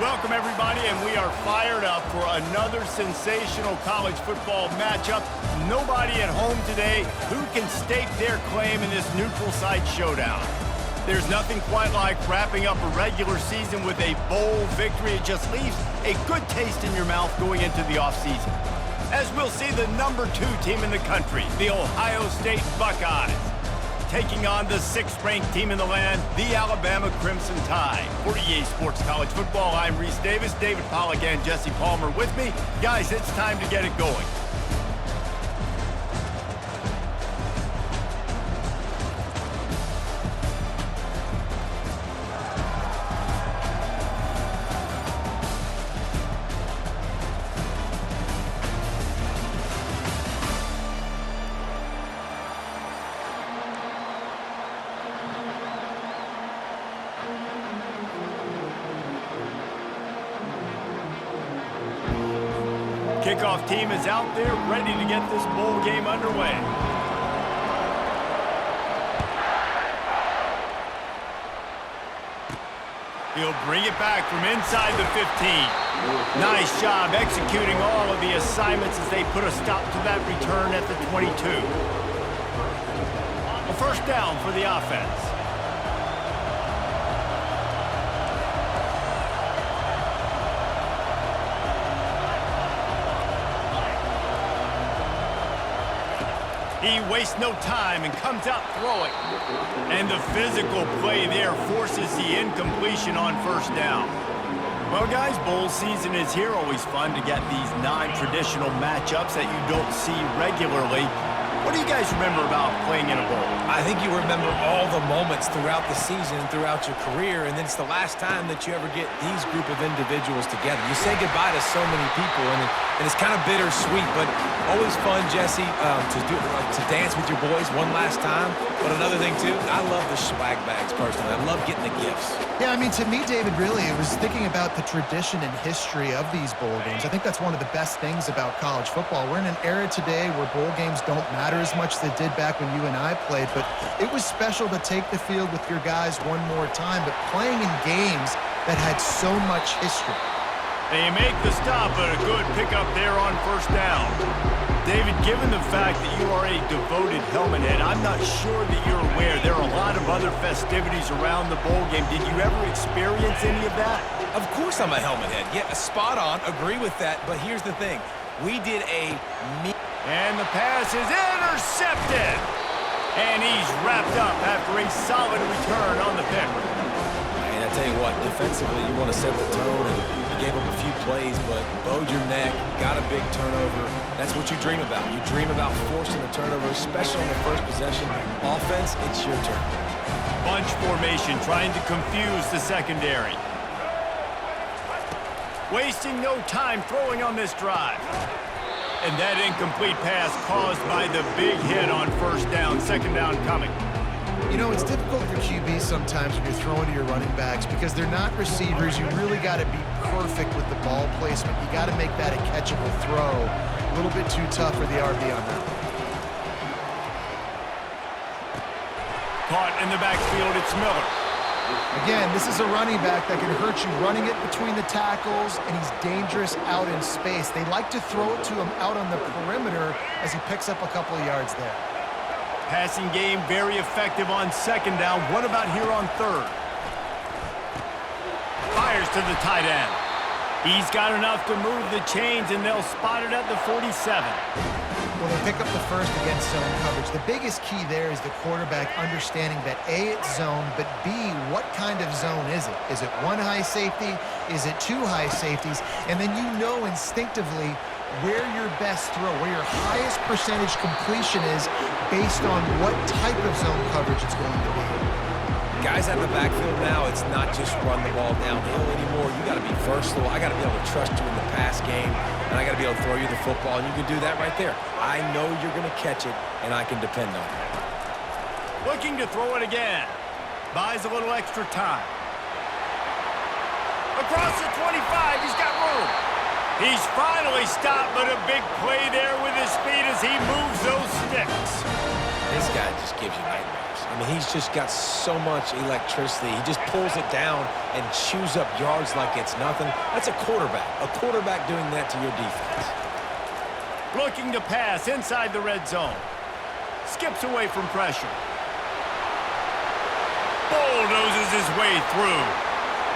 Welcome, everybody, and we are fired up for another sensational college football matchup. Nobody at home today who can stake their claim in this neutral site showdown. There's nothing quite like wrapping up a regular season with a bowl victory. It just leaves a good taste in your mouth going into the offseason. As we'll see the number 2 team in the country, the Ohio State Buckeyes, taking on the 6th-ranked team in the land, the Alabama Crimson Tide. For EA Sports College Football, I'm Reese Davis, David Pollack, and Jesse Palmer with me. Guys, it's time to get it going. Kickoff team is out there ready to get this bowl game underway. He'll bring it back from inside the 15. Nice job executing all of the assignments as they put a stop to that return at the 22. A first down for the offense. He wastes no time and comes out throwing. And the physical play there forces the incompletion on first down. Well, guys, bowl season is here. Always fun to get these non-traditional matchups that you don't see regularly. What do you guys remember about playing in a bowl? I think you remember all the moments throughout the season, throughout your career, and then it's the last time that you ever get these group of individuals together. You say goodbye to so many people, and it's kind of bittersweet, but always fun, Jesse, to dance with your boys one last time. But another thing, too, I love the swag bags, personally. I love getting the gifts. Yeah, I mean, to me, David, really, it was thinking about the tradition and history of these bowl games. I think that's one of the best things about college football. We're in an era today where bowl games don't matter as much as they did back when you and I played, but it was special to take the field with your guys one more time, but playing in games that had so much history. They make the stop, but a good pickup there on first down. David, given the fact that you are a devoted helmet head, I'm not sure that you're aware there are a lot of other festivities around the bowl game. Did you ever experience any of that? Of course I'm a helmet head. Yeah, spot on. Agree with that, but here's the thing. We did a... And the pass is intercepted. And he's wrapped up after a solid return on the pick. And I tell you what, defensively, you want to set the tone, and you gave up a few plays, but bowed your neck, got a big turnover. That's what you dream about. You dream about forcing the turnover, especially on the first possession. Offense, it's your turn. Bunch formation, trying to confuse the secondary. Wasting no time throwing on this drive. And that incomplete pass caused by the big hit on first down. Second down coming. You know, it's difficult for QBs sometimes when you're throwing to your running backs because they're not receivers. You really got to be perfect with the ball placement. You got to make that a catchable throw. A little bit too tough for the RB on that. Caught in the backfield, it's Miller. Again, this is a running back that can hurt you running it between the tackles, and he's dangerous out in space. They like to throw it to him out on the perimeter as he picks up a couple of yards there. Passing game very effective on second down. What about here on third? Fires to the tight end. He's got enough to move the chains, and they'll spot it at the 47. Well, they pick up the first against zone coverage. The biggest key there is the quarterback understanding that A, it's zone, but B, what kind of zone is it? Is it one high safety? Is it two high safeties? And then you know instinctively where your best throw, where your highest percentage completion is based on what type of zone coverage it's going to be. Guys out of the backfield now, it's not just run the ball downhill anymore. You got to be versatile. I got to be able to trust you in the pass game, and I got to be able to throw you the football, and you can do that right there. I know you're going to catch it, and I can depend on it. Looking to throw it again. Buys a little extra time. Across the 25, he's got room. He's finally stopped, but a big play there with his speed as he moves those sticks. This guy just gives you nightmares. I mean, he's just got so much electricity. He just pulls it down and chews up yards like it's nothing. That's a quarterback. A quarterback doing that to your defense. Looking to pass inside the red zone. Skips away from pressure. Bulldozes his way through.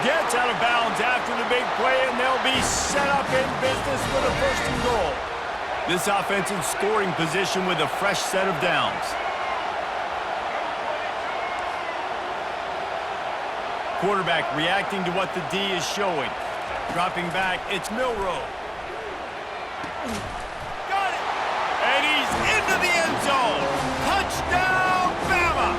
Gets out of bounds after the big play, and they'll be set up in business with a 1st and goal. This offense in scoring position with a fresh set of downs. Quarterback reacting to what the D is showing. Dropping back, it's Milroe. Got it! And he's into the end zone. Touchdown, Bama!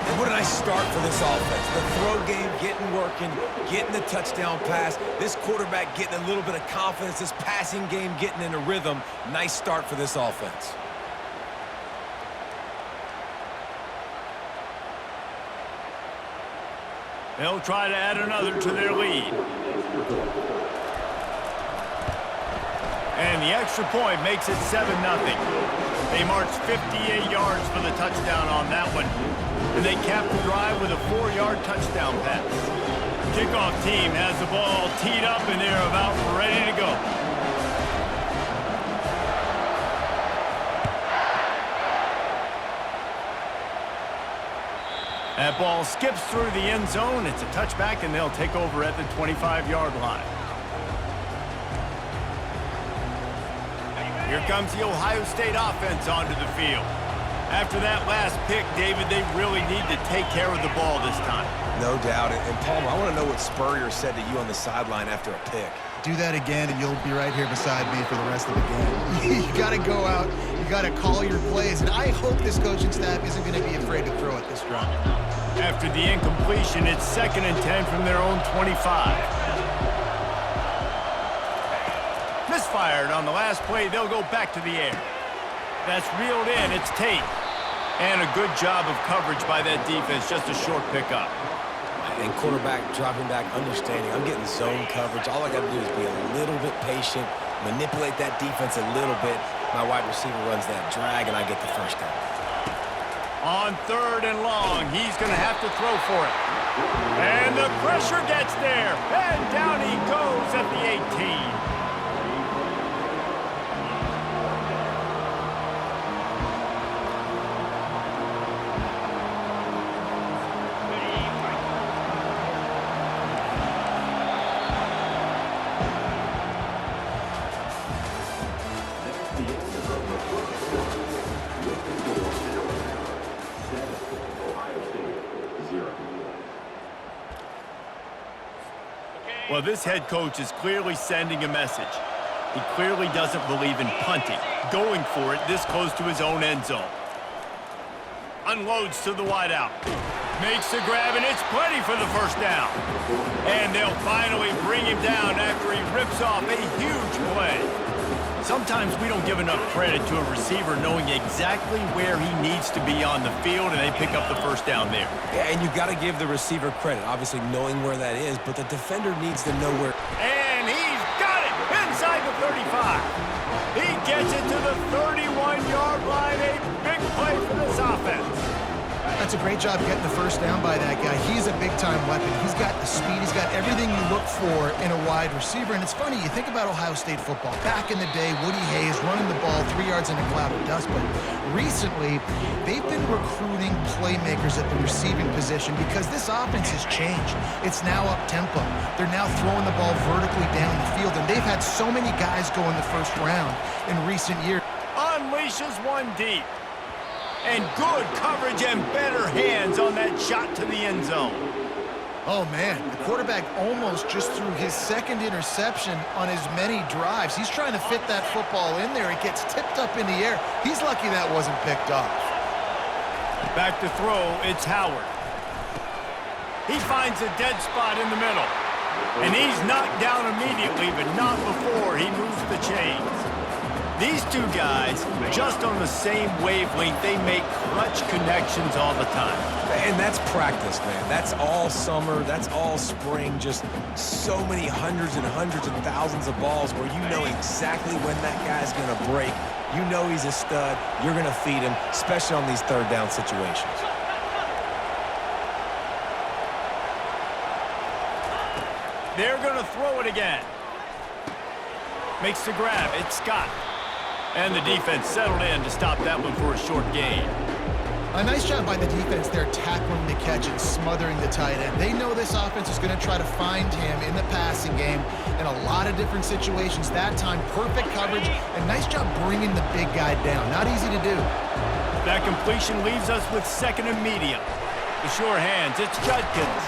And what a nice start for this offense. The throw game getting working, getting the touchdown pass. This quarterback getting a little bit of confidence. This passing game getting in a rhythm. Nice start for this offense. They'll try to add another to their lead. And the extra point makes it 7-0. They march 58 yards for the touchdown on that one. And they cap the drive with a 4-yard touchdown pass. Kickoff team has the ball teed up, and they're about ready to go. That ball skips through the end zone. It's a touchback, and they'll take over at the 25-yard line. Here comes the Ohio State offense onto the field. After that last pick, David, they really need to take care of the ball this time. No doubt. And Palmer, I want to know what Spurrier said to you on the sideline after a pick. Do that again, and you'll be right here beside me for the rest of the game. You got to go out. You got to call your plays. And I hope this coaching staff isn't going to be afraid to throw it this strong. After the incompletion, it's 2nd and 10 from their own 25. Misfired on the last play. They'll go back to the air. That's reeled in. It's Tate. And a good job of coverage by that defense. Just a short pickup. And quarterback dropping back, understanding. I'm getting zone coverage. All I got to do is be a little bit patient, manipulate that defense a little bit. My wide receiver runs that drag, and I get the 1st down. On 3rd and long, he's going to have to throw for it. And the pressure gets there. And down he goes at the 18. Well, this head coach is clearly sending a message. He clearly doesn't believe in punting, going for it this close to his own end zone. Unloads to the wideout. Makes the grab, and it's plenty for the 1st down. And they'll finally bring him down after he rips off a huge play. Sometimes we don't give enough credit to a receiver knowing exactly where he needs to be on the field, and they pick up the 1st down there. Yeah, and you got to give the receiver credit, obviously knowing where that is, but the defender needs to know where. And he's got it inside the 35. He gets it to the 31-yard line. A big play for this offense. That's a great job getting the 1st down by that guy. He's a big-time weapon. He's got the speed. He's got everything you look for in a wide receiver. And it's funny, you think about Ohio State football. Back in the day, Woody Hayes running the ball 3 yards in a cloud of dust. But recently, they've been recruiting playmakers at the receiving position because this offense has changed. It's now up-tempo. They're now throwing the ball vertically down the field. And they've had so many guys go in the 1st round in recent years. Unleashes one deep. And good coverage and better hands on that shot to the end zone. Oh, man, the quarterback almost just threw his 2nd interception on as many drives. He's trying to fit that football in there. It gets tipped up in the air. He's lucky that wasn't picked off. Back to throw, it's Howard. He finds a dead spot in the middle. And he's knocked down immediately, but not before he moves the chains. These two guys, just on the same wavelength, they make clutch connections all the time. And that's practice, man. That's all summer. That's all spring. Just so many hundreds and thousands of balls where you know exactly when that guy's going to break. You know he's a stud. You're going to feed him, especially on these third down situations. They're going to throw it again. Makes the grab. It's Scott. And the defense settled in to stop that one for a short gain. A nice job by the defense there tackling the catch and smothering the tight end. They know this offense is going to try to find him in the passing game in a lot of different situations. That time, perfect coverage and nice job bringing the big guy down. Not easy to do. That completion leaves us with second and medium. The sure hands, it's Judkins.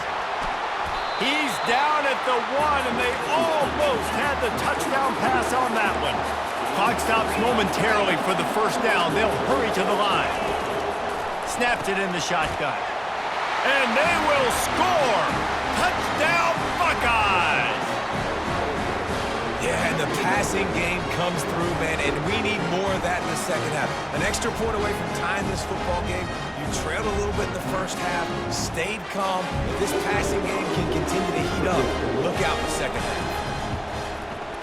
He's down at the 1, and they almost had the touchdown pass on that one. Clock stops momentarily for the first down. They'll hurry to the line. Snapped it in the shotgun. And they will score! Touchdown, Buckeyes! Yeah, and the passing game comes through, man, and we need more of that in the second half. An extra point away from tying this football game. You trailed a little bit in the first half, stayed calm. If this passing game can continue to heat up, look out in the second half.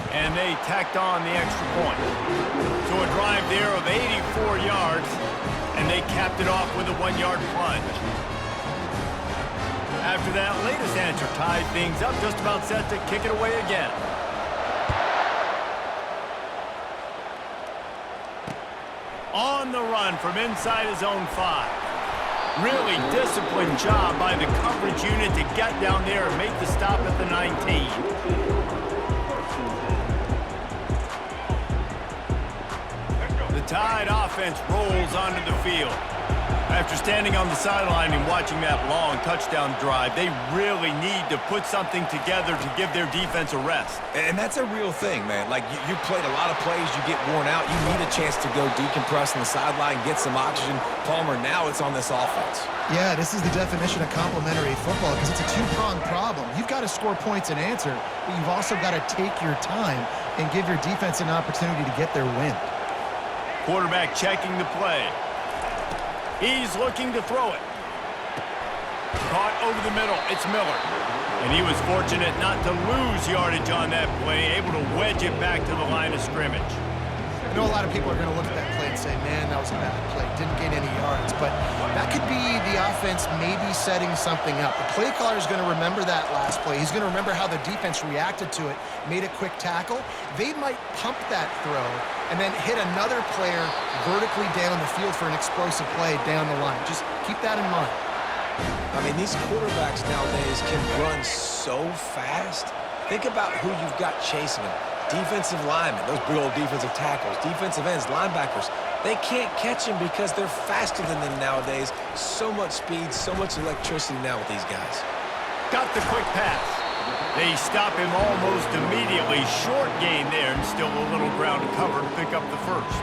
And they tacked on the extra point. So a drive there of 84 yards, and they capped it off with a 1-yard plunge. After that latest answer tied things up, just about set to kick it away again. On the run from inside his own 5. Really disciplined job by the coverage unit to get down there and make the stop at the 19. The Tide offense rolls onto the field. After standing on the sideline and watching that long touchdown drive, they really need to put something together to give their defense a rest. And that's a real thing, man. Like, you played a lot of plays, you get worn out, you need a chance to go decompress on the sideline, get some oxygen. Palmer, now it's on this offense. Yeah, this is the definition of complementary football because it's a two-pronged problem. You've got to score points and answer, but you've also got to take your time and give your defense an opportunity to get their win. Quarterback checking the play. He's looking to throw it. Caught over the middle. It's Miller. And he was fortunate not to lose yardage on that play, able to wedge it back to the line of scrimmage. I know a lot of people are going to look at that play and say, man, that was a bad play. Didn't gain any yards. But that could be the offense maybe setting something up. The play caller is going to remember that last play. He's going to remember how the defense reacted to it, made a quick tackle. They might pump that throw and then hit another player vertically down the field for an explosive play down the line. Just keep that in mind. I mean, these quarterbacks nowadays can run so fast. Think about who you've got chasing them. Defensive linemen, those big old defensive tackles, defensive ends, linebackers. They can't catch them because they're faster than them nowadays. So much speed, so much electricity now with these guys. Got the quick pass. They stop him almost immediately. Short gain there and still a little ground to cover to pick up the first.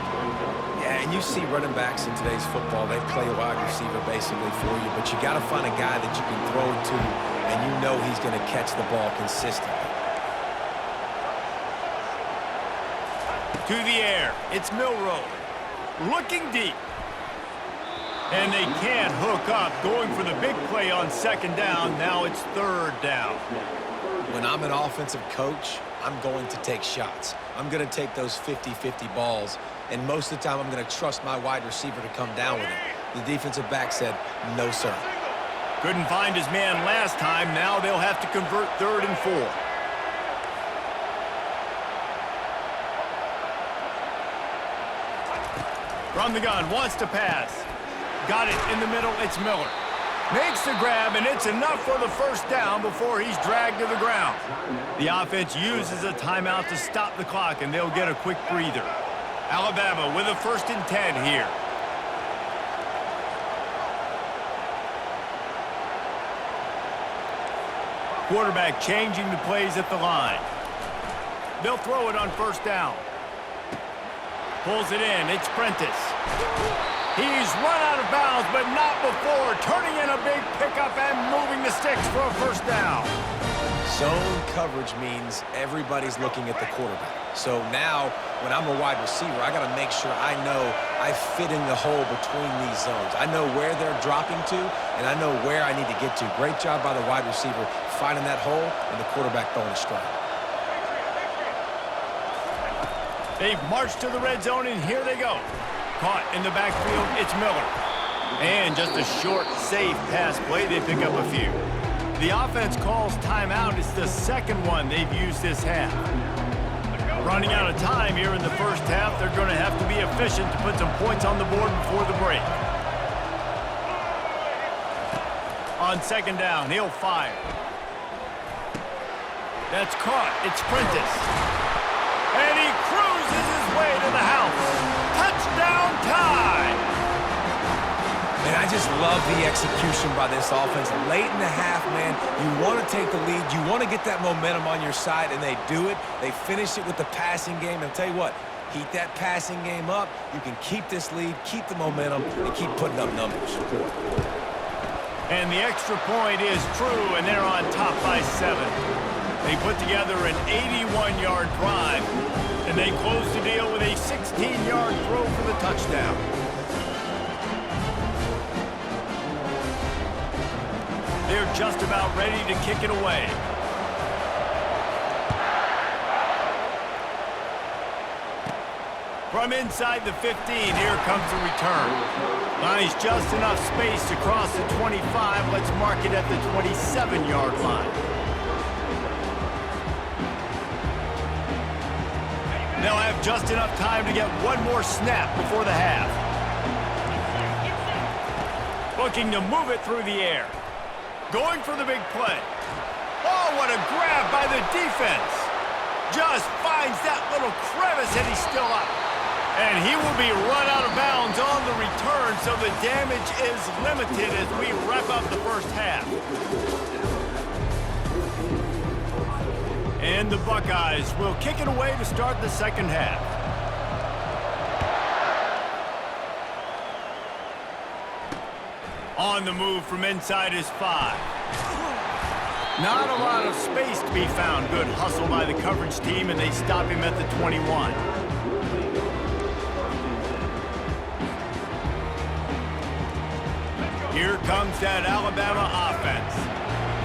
Yeah, and you see running backs in today's football, they play a wide receiver basically for you, but you got to find a guy that you can throw it to, and you know he's going to catch the ball consistently. To the air, it's Milroe. Looking deep. And they can't hook up, going for the big play on second down. Now it's third down. When I'm an offensive coach, I'm going to take shots. I'm going to take those 50-50 balls, and most of the time I'm going to trust my wide receiver to come down with it. The defensive back said, no, sir. Couldn't find his man last time. Now they'll have to convert 3rd and 4. From the gun, wants to pass. Got it in the middle, it's Miller. Makes the grab, and it's enough for the first down before he's dragged to the ground. The offense uses a timeout to stop the clock, and they'll get a quick breather. Alabama with a 1st and 10 here. Quarterback changing the plays at the line. They'll throw it on 1st down. Pulls it in. It's Prentice. He's run out of bounds, but not before turning in a big pickup and moving the sticks for a 1st down. Zone coverage means everybody's looking at the quarterback. So now, when I'm a wide receiver, I got to make sure I know I fit in the hole between these zones. I know where they're dropping to, and I know where I need to get to. Great job by the wide receiver finding that hole and the quarterback throwing a strike. They've marched to the red zone, and here they go. Caught in the backfield, it's Miller. And just a short, safe pass play, they pick up a few. The offense calls timeout. It's the second one they've used this half. Running out of time here in the first half, they're going to have to be efficient to put some points on the board before the break. On second down, he'll fire. That's caught. It's Prentice. And he cruises his way to the house. Touchdown tie! And I just love the execution by this offense. Late in the half, man, you want to take the lead. You want to get that momentum on your side, and they do it. They finish it with the passing game. And I'll tell you what, heat that passing game up. You can keep this lead, keep the momentum, and keep putting up numbers. And the extra point is true, and they're on top by 7. They put together an 81-yard drive, and they close the deal with a 16-yard throw for the touchdown. They're just about ready to kick it away. From inside the 15, here comes the return. Nice, just enough space to cross the 25. Let's mark it at the 27-yard line. They'll have just enough time to get one more snap before the half. Looking to move it through the air. Going for the big play. Oh, what a grab by the defense. Just finds that little crevice, and he's still up. And he will be run out of bounds on the return, so the damage is limited as we wrap up the first half. And the Buckeyes will kick it away to start the second half. On the move from inside his 5. Not a lot of space to be found. Good hustle by the coverage team, and they stop him at the 21. Here comes that Alabama offense.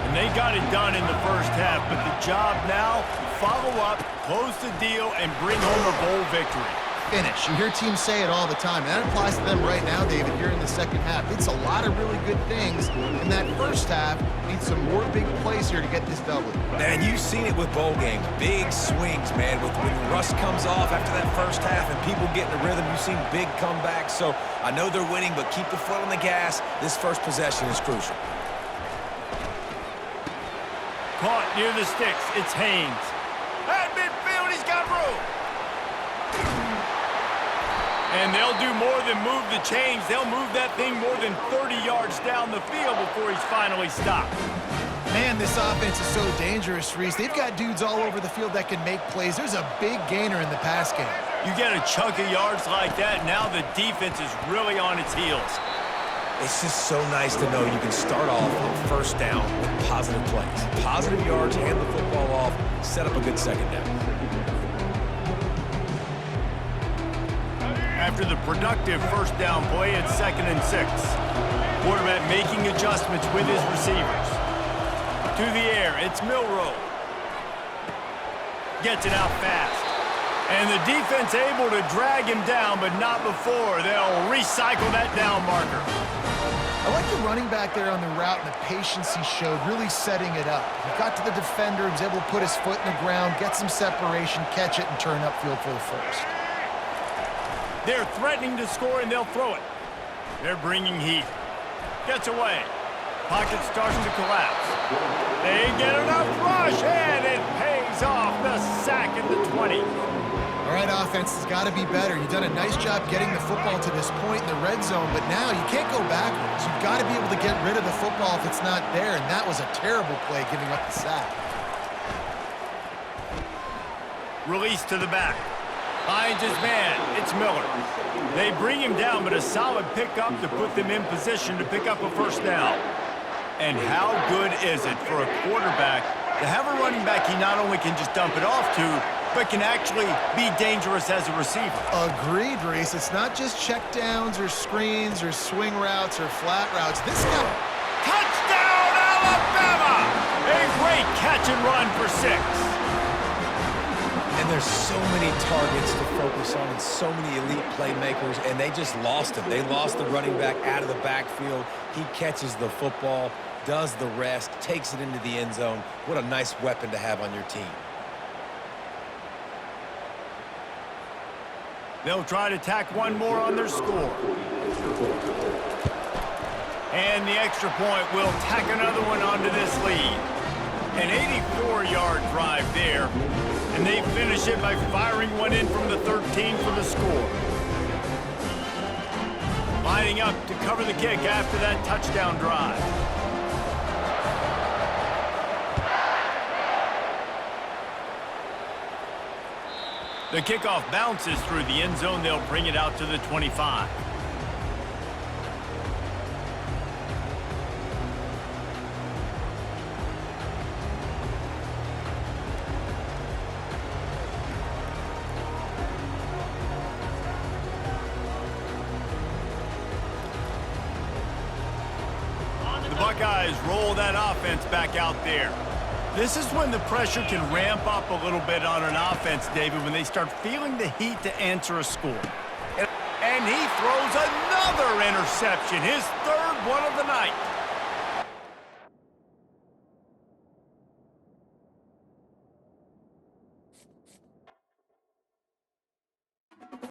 And they got it done in the first half, but the job now, follow up, close the deal, and bring home a bowl victory. Finish. You hear teams say it all the time, and that applies to them right now, David, here in the second half. It's a lot of really good things in that first half. Need some more big plays here to get this W. Man, you've seen it with bowl games. Big swings, man. When rust comes off after that first half and people get in the rhythm, you've seen big comebacks. So I know they're winning, but keep the foot on the gas. This first possession is crucial. Caught near the sticks. It's Haynes. At midfield, he's got room. And they'll do more than move the chains. They'll move that thing more than 30 yards down the field before he's finally stopped. Man, this offense is so dangerous, Reese. They've got dudes all over the field that can make plays. There's a big gainer in the pass game. You get a chunk of yards like that, now the defense is really on its heels. It's just so nice to know you can start off on first down with positive plays. Positive yards, hand the football off, set up a good second down. After the productive first down play, it's 2nd and 6. Quarterback making adjustments with his receivers. To the air, it's Milroe. Gets it out fast. And the defense able to drag him down, but not before. They'll recycle that down marker. I like the running back there on the route and the patience he showed, really setting it up. He got to the defender, he was able to put his foot in the ground, get some separation, catch it, and turn upfield for the first. They're threatening to score, and they'll throw it. They're bringing heat. Gets away. Pocket starts to collapse. They get enough rush, and it pays off. The sack at the 20. All right, offense has got to be better. You've done a nice job getting the football to this point in the red zone, but now you can't go backwards. You've got to be able to get rid of the football if it's not there, and that was a terrible play giving up the sack. Release to the back. Finds his man. It's Miller. They bring him down, but a solid pickup to put them in position to pick up a first down. And how good is it for a quarterback To have a running back he not only can just dump it off to, but can actually be dangerous as a receiver. Agreed, Reese. It's not just checkdowns or screens or swing routes or flat routes. This guy... Touchdown, Alabama! A great catch and run for 6. And there's so many targets to focus on and so many elite playmakers, and they just lost him. They lost the running back out of the backfield. He catches the football, does the rest, takes it into the end zone. What a nice weapon to have on your team. They'll try to tack one more on their score. And the extra point will tack another one onto this lead. An 84-yard drive there. And they finish it by firing one in from the 13 for the score. Lining up to cover the kick after that touchdown drive. The kickoff bounces through the end zone. They'll bring it out to the 25. The Buckeyes roll that offense back out there. This is when the pressure can ramp up a little bit on an offense, David, when they start feeling the heat to answer a score. And he throws another interception, his third one of the night.